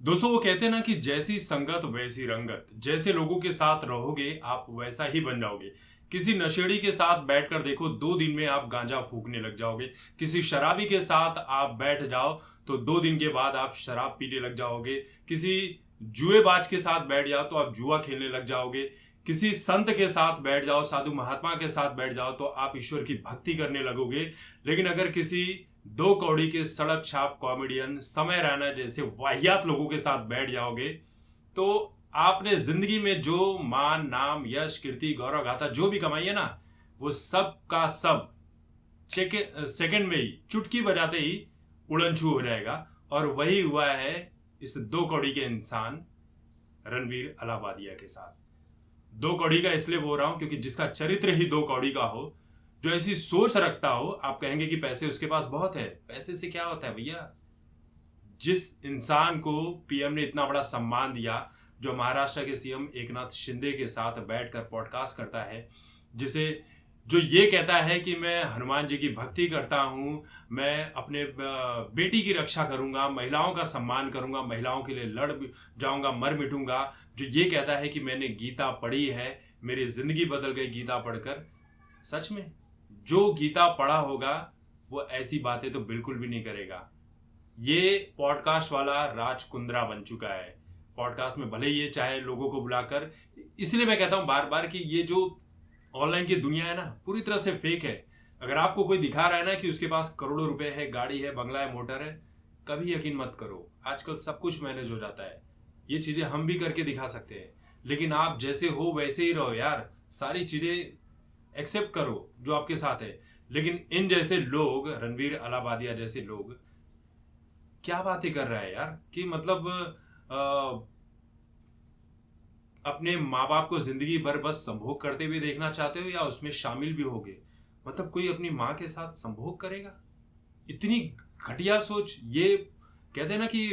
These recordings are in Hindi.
दोस्तों वो कहते हैं ना कि जैसी संगत वैसी रंगत। जैसे लोगों के साथ रहोगे आप वैसा ही बन जाओगे। किसी नशेड़ी के साथ बैठकर देखो 2 दिन में आप गांजा फूकने लग जाओगे। किसी शराबी के साथ आप बैठ जाओ तो 2 दिन के बाद आप शराब पीने लग जाओगे। किसी जुएबाज के साथ बैठ जाओ तो आप जुआ खेलने लग जाओगे। किसी संत के साथ बैठ जाओ, साधु महात्मा के साथ बैठ जाओ तो आप ईश्वर की भक्ति करने लगोगे। लेकिन अगर किसी दो कौड़ी के सड़क छाप कॉमेडियन समय रैना जैसे वाहियात लोगों के साथ बैठ जाओगे तो आपने जिंदगी में जो मान नाम यश कीर्ति गौरव गाथा जो भी कमाई है ना, वो सब का सब सेकंड में ही चुटकी बजाते ही उड़नछू हो जाएगा। और वही हुआ है इस दो कौड़ी के इंसान रणवीर अलाहाबादिया के साथ। दो कौड़ी का इसलिए बोल रहा हूं क्योंकि जिसका चरित्र ही दो कौड़ी का हो, जो ऐसी सोच रखता हो। आप कहेंगे कि पैसे उसके पास बहुत है, पैसे से क्या होता है भैया। जिस इंसान को पीएम ने इतना बड़ा सम्मान दिया, जो महाराष्ट्र के सीएम एकनाथ शिंदे के साथ बैठकर पॉडकास्ट करता है, जिसे जो ये कहता है कि मैं हनुमान जी की भक्ति करता हूं, मैं अपने बेटी की रक्षा करूंगा, महिलाओं का सम्मान करूंगा, महिलाओं के लिए लड़ जाऊंगा, मर मिटूंगा, जो ये कहता है कि मैंने गीता पढ़ी है, मेरी जिंदगी बदल गई गीता पढ़कर। सच में जो गीता पढ़ा होगा वो ऐसी बातें तो बिल्कुल भी नहीं करेगा। ये पॉडकास्ट वाला राज कुंद्रा बन चुका है। पॉडकास्ट में भले ये चाहे लोगों को बुलाकर, इसलिए मैं कहता हूं बार बार कि ये जो ऑनलाइन की दुनिया है ना, पूरी तरह से फेक है। अगर आपको कोई दिखा रहा है ना कि उसके पास करोड़ों रुपए है, गाड़ी है, बंगला है, मोटर है, कभी यकीन मत करो। आजकल सब कुछ मैनेज हो जाता है। ये चीजें हम भी करके दिखा सकते हैं, लेकिन आप जैसे हो वैसे ही रहो यार। सारी चीजें एक्सेप्ट करो जो आपके साथ है। लेकिन इन जैसे लोग, रणवीर अलाहाबादिया जैसे लोग, क्या बातें कर रहा है यार कि मतलब अपने माँ बाप को जिंदगी भर बस संभोग करते हुए देखना चाहते हो या उसमें शामिल भी होगे। मतलब कोई अपनी माँ के साथ संभोग करेगा? इतनी घटिया सोच। ये कहते हैं ना कि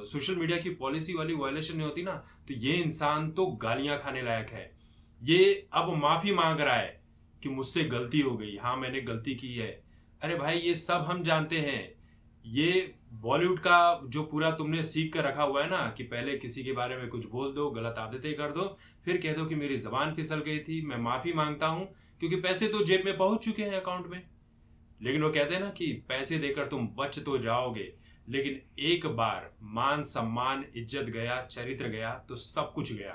सोशल मीडिया की पॉलिसी वाली वायलेशन नहीं होती ना, तो ये इंसान तो गालियां खाने लायक है। ये अब माफी मांग रहा है कि मुझसे गलती हो गई, हाँ मैंने गलती की है। अरे भाई ये सब हम जानते हैं। ये बॉलीवुड का जो पूरा तुमने सीख कर रखा हुआ है ना कि पहले किसी के बारे में कुछ बोल दो, गलत आदतें कर दो, फिर कह दो कि मेरी जबान फिसल गई थी, मैं माफी मांगता हूं, क्योंकि पैसे तो जेब में पहुंच चुके हैं अकाउंट में। लेकिन वो कहते हैं ना कि पैसे देकर तुम बच तो जाओगे, लेकिन एक बार मान सम्मान इज्जत गया, चरित्र गया तो सब कुछ गया।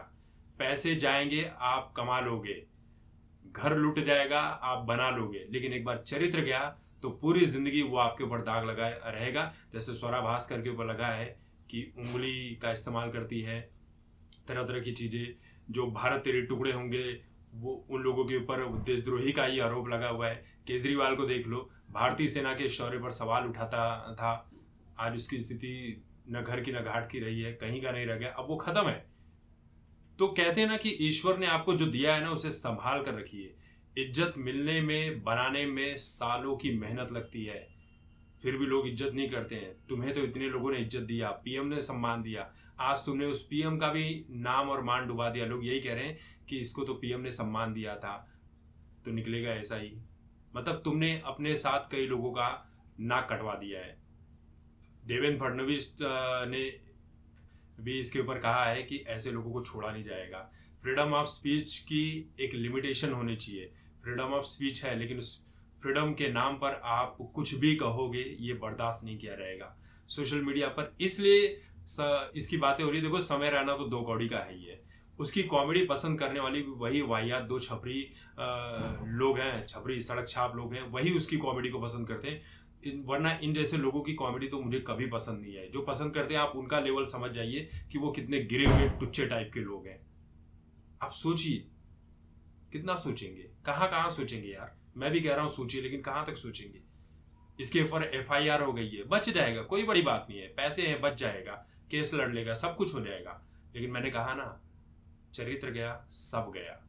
पैसे जाएंगे आप कमा लोगे, घर लुट जाएगा आप बना लोगे, लेकिन एक बार चरित्र गया तो पूरी जिंदगी वो आपके ऊपर दाग लगा रहेगा। जैसे स्वरा भास्कर के ऊपर लगा है कि उंगली का इस्तेमाल करती है, तरह तरह की चीजें, जो भारत तेरे टुकड़े होंगे, वो उन लोगों के ऊपर देशद्रोही का ही आरोप लगा हुआ है। केजरीवाल को देख लो, भारतीय सेना के शौर्य पर सवाल उठाता था, आज उसकी स्थिति न घर की न घाट की रही है, कहीं का नहीं रह गया, अब वो खत्म है। तो कहते हैं ना कि ईश्वर ने आपको जो दिया है ना उसे संभाल कर रखिए। इज्जत मिलने में, बनाने में सालों की मेहनत लगती है, फिर भी लोग इज्जत नहीं करते हैं। तुम्हें तो इतने लोगों ने इज्जत दिया, पीएम ने सम्मान दिया, आज तुमने उस पीएम का भी नाम और मान डुबा दिया। लोग यही कह रहे हैं कि इसको तो पीएम ने सम्मान दिया था, तो निकलेगा ऐसा ही। मतलब तुमने अपने साथ कई लोगों का नाक कटवा दिया है। देवेंद्र फडणवीस ने भी इसके ऊपर कहा है कि ऐसे लोगों को छोड़ा नहीं जाएगा। फ्रीडम ऑफ स्पीच की एक लिमिटेशन होनी चाहिए। फ्रीडम ऑफ स्पीच है, लेकिन उस फ्रीडम के नाम पर आप कुछ भी कहोगे, ये बर्दाश्त नहीं किया जाएगा सोशल मीडिया पर। इसलिए इसकी बातें हो रही है। देखो समय रैना तो दो कौड़ी का है ही है। उसकी कॉमेडी पसंद करने वाली वही वाहियात दो छपरी लोग हैं, छपरी सड़क छाप लोग हैं, वही उसकी कॉमेडी को पसंद करते हैं। वरना इन जैसे लोगों की कॉमेडी तो मुझे कभी पसंद नहीं है। जो पसंद करते हैं आप उनका लेवल समझ जाइए कि वो कितने गिरे हुए टुच्चे टाइप के लोग हैं। आप सोचिए, कितना सोचेंगे, कहाँ कहाँ सोचेंगे यार। मैं भी कह रहा हूँ सोचिए, लेकिन कहाँ तक सोचेंगे। इसके ऊपर एफआईआर हो गई है, बच जाएगा, कोई बड़ी बात नहीं है, पैसे हैं, बच जाएगा, केस लड़ लेगा, सब कुछ हो जाएगा। लेकिन मैंने कहा ना, चरित्र गया सब गया।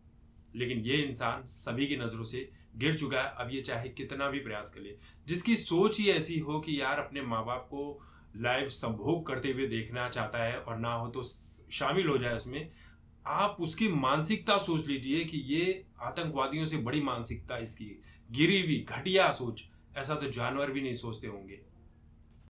लेकिन ये इंसान सभी की नजरों से गिर चुका है। अब ये चाहे कितना भी प्रयास कर ले, जिसकी सोच ही ऐसी हो कि यार अपने माँ बाप को लाइव संभोग करते हुए देखना चाहता है और ना हो तो शामिल हो जाए उसमें, आप उसकी मानसिकता सोच लीजिए कि ये आतंकवादियों से बड़ी मानसिकता इसकी, गिरी हुई घटिया सोच। ऐसा तो जानवर भी नहीं सोचते होंगे।